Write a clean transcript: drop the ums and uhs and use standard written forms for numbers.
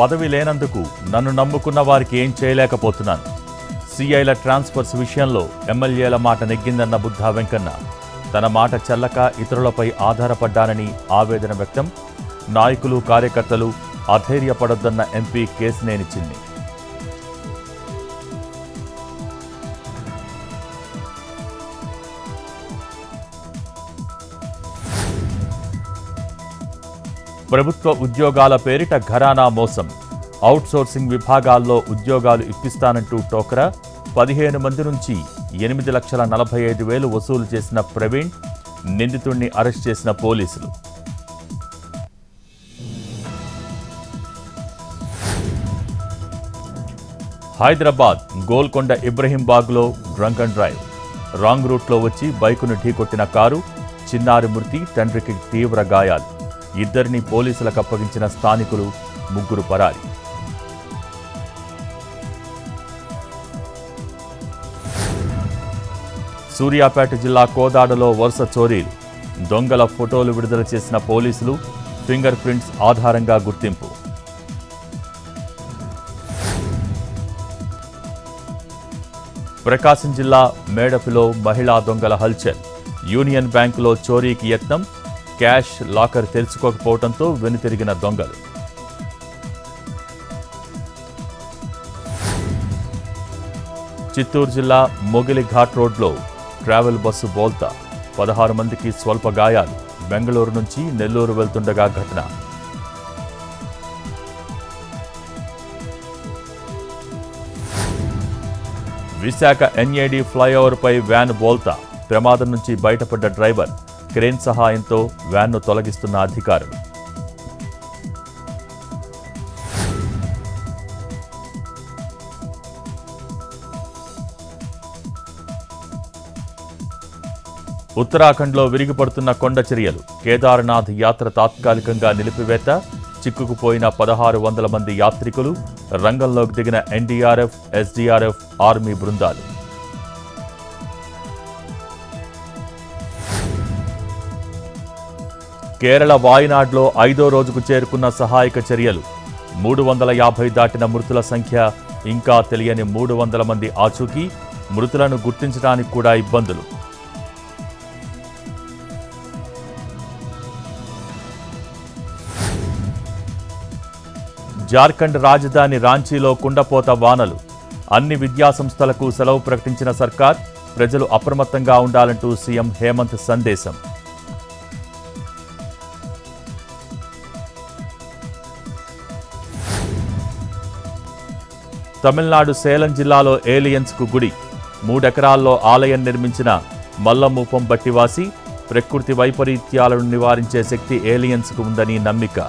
పదవి లేనందుకు నన్ను నమ్ముకున్న వారికి ఏం చేయలేకపోతున్నాను. సీఐల ట్రాన్స్ఫర్స్ విషయంలో ఎమ్మెల్యేల మాట నెగ్గిందన్న బుద్ధా వెంకన్న. తన మాట చెల్లక ఇతరులపై ఆధారపడ్డానని ఆవేదన వ్యక్తం. నాయకులు కార్యకర్తలు అధైర్యపడొద్దన్న ఎంపీ కేశినేని చిన్ని. ప్రభుత్వ ఉద్యోగాల పేరిట ఘరానా మోసం. అవుట్సోర్సింగ్ విభాగాల్లో ఉద్యోగాలు ఇప్పిస్తానంటూ టోకరా. 15 మంది నుంచి 8,45,000 వసూలు చేసిన ప్రవీణ్. నిందితుడిని అరెస్ట్ చేసిన పోలీసులు. హైదరాబాద్ గోల్కొండ ఇబ్రహీంబాగ్లో డ్రంక్ అండ్ డ్రైవ్. రాంగ్ రూట్లో వచ్చి బైకును ఢీకొట్టిన కారు. చిన్నారి మృతి, తండ్రికి తీవ్ర గాయాలు. ఇద్దరిని పోలీసులకు అప్పగించిన స్థానికులు, 3 పరారి. సూర్యాపేట జిల్లా కోదాడలో వరుస చోరీలు. దొంగల ఫోటోలు విడుదల చేసిన పోలీసులు. ఫింగర్ ప్రింట్స్ ఆధారంగా గుర్తింపు. ప్రకాశం జిల్లా మేడపిలో మహిళా దొంగల హల్చల్. యూనియన్ బ్యాంకులో చోరీకి యత్నం. క్యాష్ లాకర్ తెరుచుకోకపోవడంతో వెనుతిరిగిన దొంగలు. చిత్తూరు జిల్లా మొగిలి ఘాట్ రోడ్లో ట్రావెల్ బస్సు బోల్తా. 16 మందికి స్వల్ప గాయాలు. బెంగళూరు నుంచి నెల్లూరు వెళ్తుండగా ఘటన. విశాఖ ఎన్ఏడి ఫ్లైఓవర్పై వ్యాన్ బోల్తా. ప్రమాదం నుంచి బయటపడ్డ డ్రైవర్. క్రేన్ సహాయంతో వ్యాన్ను తొలగిస్తున్న అధికారులు. ఉత్తరాఖండ్లో విరిగిపడుతున్న కొండ చర్యలు. కేదార్నాథ్ యాత్ర తాత్కాలికంగా నిలిపివేత. చిక్కుకుపోయిన 1600 మంది యాత్రికులు. రంగంలోకి దిగిన ఎన్డీఆర్ఎఫ్, ఎస్డీఆర్ఎఫ్, ఆర్మీ బృందాలు. కేరళ వాయనాడ్లో 5వ రోజుకు చేరుకున్న సహాయక చర్యలు. 350 దాటిన మృతుల సంఖ్య. ఇంకా తెలియని 300 మంది ఆచూకీ. మృతులను గుర్తించడానికి కూడా ఇబ్బందులు. జార్ఖండ్ రాజధాని రాంచీలో కుండపోత వానలు. అన్ని విద్యాసంస్థలకు సెలవు ప్రకటించిన సర్కార్. ప్రజలు అప్రమత్తంగా ఉండాలంటూ సీఎం హేమంత్ సందేశం. తమిళనాడు సేలం జిల్లాలో ఏలియన్స్కు గుడి. 3 ఎకరాల్లో ఆలయం నిర్మించిన మల్లమూపం బట్టివాసి. ప్రకృతి వైపరీత్యాలను నివారించే శక్తి ఏలియన్స్కు ఉందని నమ్మిక.